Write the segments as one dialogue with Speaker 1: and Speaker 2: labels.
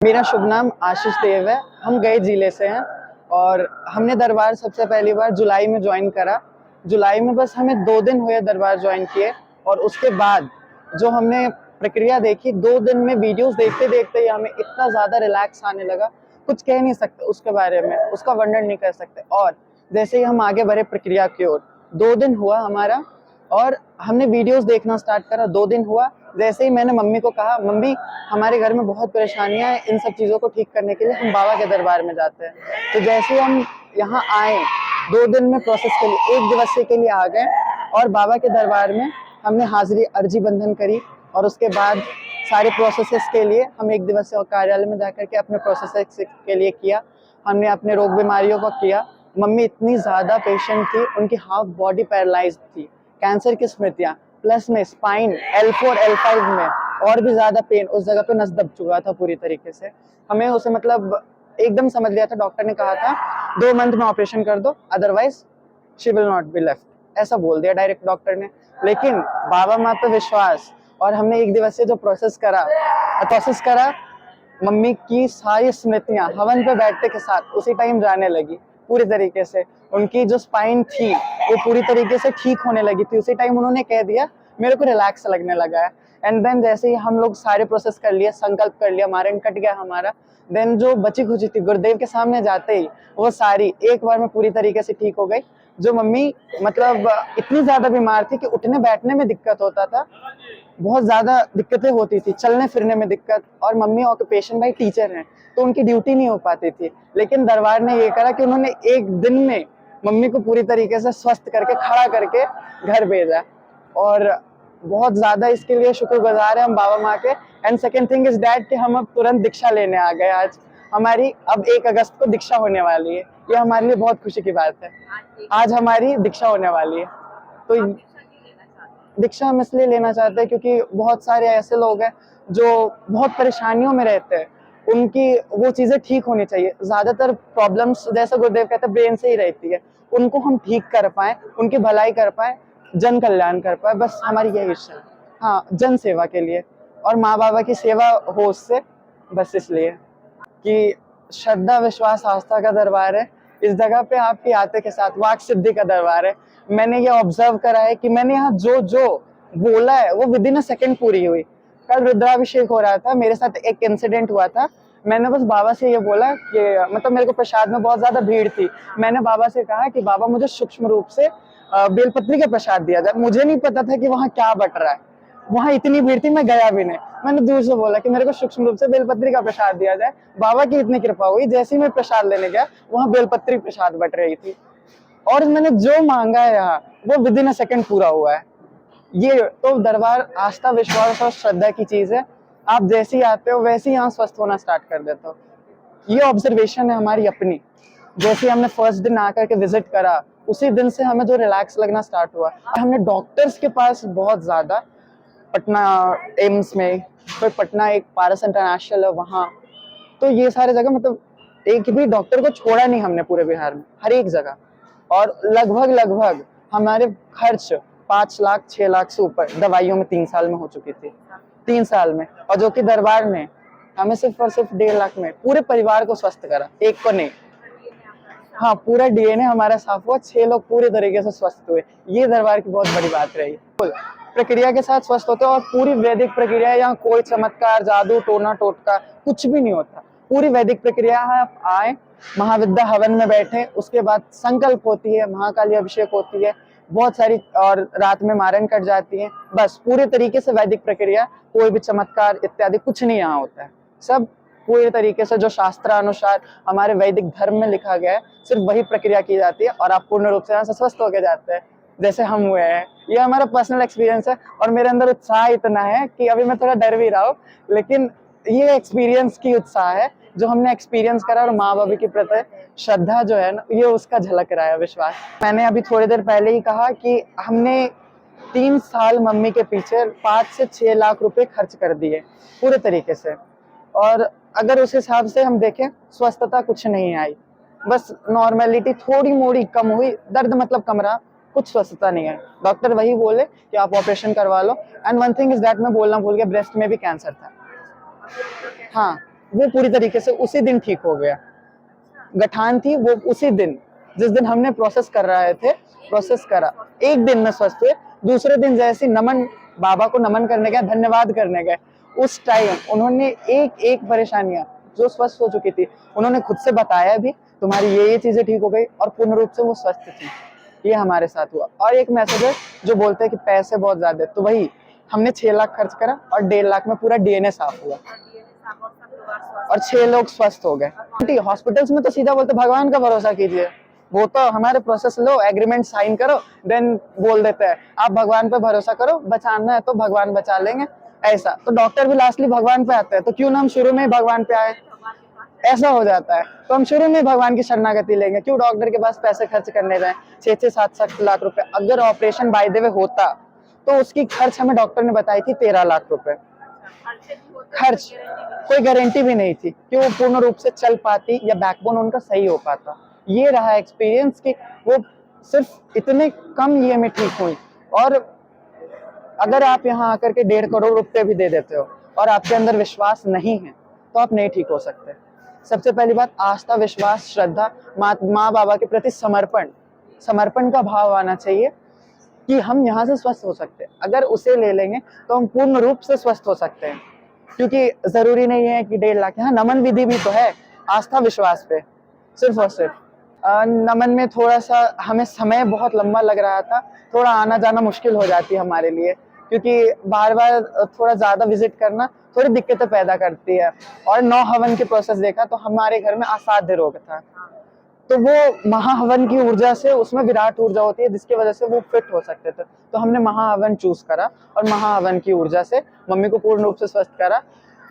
Speaker 1: मेरा शुभ नाम आशीष देव है। हम गए जिले से हैं और हमने दरबार सबसे पहली बार जुलाई में ज्वाइन करा। जुलाई में बस हमें 2 दिन हुए दरबार ज्वाइन किए और उसके बाद जो हमने प्रक्रिया देखी, 2 दिन में वीडियोस देखते देखते ही हमें इतना ज़्यादा रिलैक्स आने लगा, कुछ कह नहीं सकते उसके बारे में, उसका वर्णन नहीं कर सकते। और जैसे ही हम आगे बढ़े प्रक्रिया की ओर, 2 दिन हुआ हमारा और हमने वीडियोस देखना स्टार्ट करा। 2 दिन हुआ, जैसे ही मैंने मम्मी को कहा, मम्मी हमारे घर में बहुत परेशानियां हैं, इन सब चीज़ों को ठीक करने के लिए हम बाबा के दरबार में जाते हैं। तो जैसे ही हम यहाँ आए, 2 दिन में प्रोसेस के लिए 1 दिवसीय के लिए आ गए और बाबा के दरबार में हमने हाजिरी अर्जी बंधन करी और उसके बाद सारे प्रोसेसेस के लिए हम 1 दिवसीय कार्यालय में जाकर के अपने प्रोसेसेस के लिए किया। हमने अपने रोग बीमारियों को किया। मम्मी इतनी ज़्यादा पेशेंट थी, उनकी हाफ बॉडी पैरालाइज थी, कैंसर की स्मृतियाँ, प्लस में स्पाइन L4 L5 में और भी ज्यादा पेन, उस जगह पे नस दब चुका था पूरी तरीके से। हमें उसे मतलब एकदम समझ लिया था, डॉक्टर ने कहा था 2 मंथ में ऑपरेशन कर दो, otherwise she will not be left, ऐसा बोल दिया डायरेक्ट डॉक्टर ने। लेकिन बाबा माँ पे विश्वास और हमने 1 दिवसीय जो प्रोसेस करा, मम्मी की सारी स्मृतियां हवन पे बैठने के साथ उसी टाइम जाने लगी पूरी तरीके से। उनकी जो स्पाइन थी वो पूरी तरीके से ठीक होने लगी थी उसी टाइम। उन्होंने कह दिया मेरे को रिलैक्स लगने लगा है। एंड देन जैसे ही हम लोग सारे प्रोसेस कर लिए, संकल्प कर लिया, मारन कट गया हमारा, देन जो बची खुची थी गुरुदेव के सामने जाते ही वो सारी एक बार में पूरी तरीके से ठीक हो गई। जो मम्मी मतलब इतनी ज्यादा बीमार थी कि उठने बैठने में दिक्कत होता था, बहुत ज्यादा दिक्कतें होती थी, चलने फिरने में दिक्कत। और मम्मी ऑक्यूपेशन भाई टीचर हैं तो उनकी ड्यूटी नहीं हो पाती थी। लेकिन दरबार ने ये करा कि उन्होंने 1 दिन में मम्मी को पूरी तरीके से स्वस्थ करके खड़ा करके घर भेजा और बहुत ज्यादा इसके लिए शुक्रगुजार है हम बाबा माँ के। And second thing is that कि हम अब तुरंत दीक्षा लेने आ गए। आज हमारी अब 1 अगस्त को दीक्षा होने वाली है, ये हमारे लिए बहुत खुशी की बात है। आज हमारी दीक्षा होने वाली है। तो दीक्षा हम इसलिए लेना चाहते हैं क्योंकि बहुत सारे ऐसे लोग हैं जो बहुत परेशानियों में रहते हैं, उनकी वो चीजें ठीक होनी चाहिए। ज्यादातर प्रॉब्लम्स जैसे गुरुदेव कहते हैं ब्रेन से ही रहती है, उनको हम ठीक कर पाए, उनकी भलाई कर पाए, जन कल्याण कर पाए, बस हमारी यही इच्छा है। हाँ, जन सेवा के लिए और माँ बाबा की सेवा हो उससे, बस इसलिए कि श्रद्धा विश्वास आस्था का दरबार है। इस जगह पे आपके आते के साथ वाक सिद्धि का दरबार है। मैंने ये ऑब्जर्व करा है कि मैंने यहाँ जो जो बोला है वो विद इन अ सेकेंड पूरी हुई। कल रुद्राभिषेक हो रहा था, मेरे साथ एक इंसिडेंट हुआ था। मैंने बस बाबा से ये बोला कि मतलब मेरे को प्रसाद में बहुत ज्यादा भीड़ थी, मैंने बाबा से कहा कि बाबा मुझे सूक्ष्म रूप से बेलपत्री का प्रसाद दिया जाए। मुझे नहीं पता था कि वहाँ क्या बट रहा है, वहां इतनी भीड़ थी, मैं गया भी नहीं। मैंने दूर से बोला कि मेरे को सूक्ष्म रूप से बेलपत्री का प्रसाद दिया जाए। बाबा की इतनी कृपा हुई, जैसे ही मैं प्रसाद लेने गया वहां बेलपत्री प्रसाद बट रही थी और मैंने जो मांगा है यहाँ वो विद इन अ सेकेंड पूरा हुआ है। ये तो दरबार आस्था विश्वास और श्रद्धा की चीज है। आप जैसे ही आते हो वैसे ही यहाँ स्वस्थ होना स्टार्ट कर देते हो। ये ऑब्जर्वेशन है हमारी अपनी। जैसे हमने फर्स्ट दिन आकर के विजिट करा, उसी दिन से हमें जो रिलैक्स लगना स्टार्ट हुआ। हमने डॉक्टर्स के पास बहुत ज्यादा, पटना एम्स में, फिर पटना एक पारस इंटरनेशनल है वहाँ, तो ये सारे जगह मतलब एक भी डॉक्टर को छोड़ा नहीं हमने पूरे बिहार में, हर एक जगह। और लगभग हमारे खर्च 5 लाख 6 लाख से ऊपर दवाइयों में 3 साल में हो चुकी थी, 3 साल में। और जो कि दरबार ने हमें सिर्फ और सिर्फ 1.5 लाख में पूरे परिवार को स्वस्थ करा, एक को नहीं। हाँ, पूरा DNA हमारा साफ हुआ, 6 लोग पूरे तरीके से स्वस्थ हुए। ये दरबार की बहुत बड़ी बात रही। प्रक्रिया के साथ स्वस्थ होते हैं और पूरी वैदिक प्रक्रिया, यहाँ कोई चमत्कार जादू टोना टोटका कुछ भी नहीं होता। पूरी वैदिक प्रक्रिया है, आप आए, महाविद्या हवन में बैठे, उसके बाद संकल्प होती है, महाकाली अभिषेक होती है, बहुत सारी, और रात में मारन कट जाती है। बस पूरे तरीके से वैदिक प्रक्रिया, कोई भी चमत्कार इत्यादि कुछ नहीं यहाँ होता है। सब पूरी तरीके से जो शास्त्रानुसार हमारे वैदिक धर्म में लिखा गया है, सिर्फ वही प्रक्रिया की जाती है और आप पूर्ण रूप से यहाँ से स्वस्थ होके जाते हैं, जैसे हम हुए हैं। ये हमारा पर्सनल एक्सपीरियंस है और मेरे अंदर उत्साह इतना है कि अभी मैं थोड़ा डर भी रहा हूँ, लेकिन ये एक्सपीरियंस की उत्साह है जो हमने एक्सपीरियंस करा। और माँ बाबा की प्रति श्रद्धा जो है ना, ये उसका झलक रहा है, विश्वास। मैंने अभी थोड़ी देर पहले ही कहा कि हमने 3 साल मम्मी के पीछे 5 से 6 लाख रुपए खर्च कर दिए पूरे तरीके से। और अगर उस हिसाब से हम देखें, स्वस्थता कुछ नहीं आई, बस नॉर्मेलिटी थोड़ी मोड़ी कम हुई, दर्द मतलब कम रहा, कुछ स्वस्थता नहीं है। डॉक्टर वही बोले कि आप ऑपरेशन करवा लो। And one thing is that, मैं बोलना भूल गया, ब्रेस्ट में भी कैंसर था। हाँ, वो पूरी तरीके से उसी दिन ठीक हो गया। गठान थी वो उसी दिन, जिस दिन हमने प्रोसेस कर रहे थे, प्रोसेस करा, एक दिन में स्वस्थ हुए। दूसरे दिन जैसे नमन, बाबा को नमन करने गए, धन्यवाद करने गए, उस टाइम उन्होंने एक एक परेशानियां जो स्वस्थ हो चुकी थी, उन्होंने खुद से बताया भी, तुम्हारी ये चीजें ठीक हो गई, और पूर्ण रूप से वो स्वस्थ थी। ये हमारे साथ हुआ। और एक मैसेज है जो बोलते हैं कि पैसे बहुत ज्यादा है, तो वही हमने 6 लाख खर्च करा और 1.5 लाख में पूरा डीएनए साफ हुआ और 6 लोग स्वस्थ हो गए। हॉस्पिटल्स में तो सीधा बोलते भगवान का भरोसा कीजिए, वो तो हमारे प्रोसेस लो, एग्रीमेंट साइन करो, देन बोल देते हैं आप भगवान पे भरोसा करो, बचाना है तो भगवान बचा लेंगे। ऐसा तो डॉक्टर भी लास्टली भगवान पे आते हैं, तो क्यों ना हम शुरू में ही भगवान पे आए, ऐसा हो जाता है। तो हम शुरू में भगवान की शरणागति लेंगे, क्यों डॉक्टर के पास पैसे खर्च करने जाए 6-7 लाख रुपए। अगर ऑपरेशन बाय द वे होता तो उसकी खर्च हमें डॉक्टर ने बताई थी 13 लाख रुपए खर्च, कोई गारंटी भी नहीं थी कि वो पूर्ण रूप से चल पाती या बैकबोन उनका सही हो पाता। ये रहा एक्सपीरियंस कि वो सिर्फ इतने कम ये में ठीक हुई। और अगर आप यहाँ आकर के 1.5 करोड़ रुपए भी दे देते हो और आपके अंदर विश्वास नहीं है तो आप नहीं ठीक हो सकते। सबसे पहली बात आस्था, विश्वास, श्रद्धा, माँ बाबा के प्रति समर्पण का भाव आना चाहिए कि हम यहाँ से स्वस्थ हो सकते हैं। अगर उसे ले लेंगे तो हम पूर्ण रूप से स्वस्थ हो सकते हैं, क्योंकि जरूरी नहीं है कि 1.5 लाख। यहाँ नमन विधि भी तो है, आस्था विश्वास पे सिर्फ और सिर्फ। नमन में थोड़ा सा हमें समय बहुत लंबा लग रहा था, थोड़ा आना जाना मुश्किल हो जाती है हमारे लिए, क्योंकि बार बार थोड़ा ज्यादा विजिट करना थोड़ी दिक्कतें पैदा करती है। और 9 हवन के प्रोसेस देखा तो हमारे घर में असाध्य रोग था, तो वो महाहवन की ऊर्जा से, उसमें विराट ऊर्जा होती है जिसकी वजह से वो फिट हो सकते थे, तो हमने महाहवन चूज करा और महाहवन की ऊर्जा से मम्मी को पूर्ण रूप से स्वस्थ करा।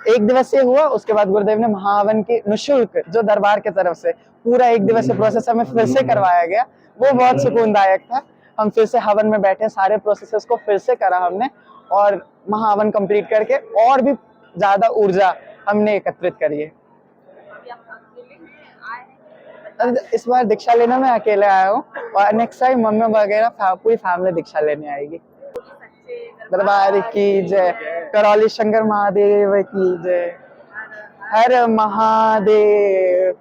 Speaker 1: 1 दिवसीय हुआ, उसके बाद गुरुदेव ने महाहवन की निःशुल्क जो दरबार की तरफ से पूरा 1 दिवसीय प्रोसेस हमें फिर से करवाया गया, वो बहुत सुकूनदायक था। हम फिर से हवन में बैठे, सारे प्रोसेसेस को फिर से करा हमने, और महाहवन कंप्लीट करके और भी ज्यादा ऊर्जा हमने एकत्रित करी है। इस बार दीक्षा लेना मैं अकेले आया हूँ, और नेक्स्ट टाइम मम्मी वगैरह पूरी फैमिली दीक्षा लेने आएगी। दरबार की जय, करौली शंकर महादेव की जय, हर महादेव।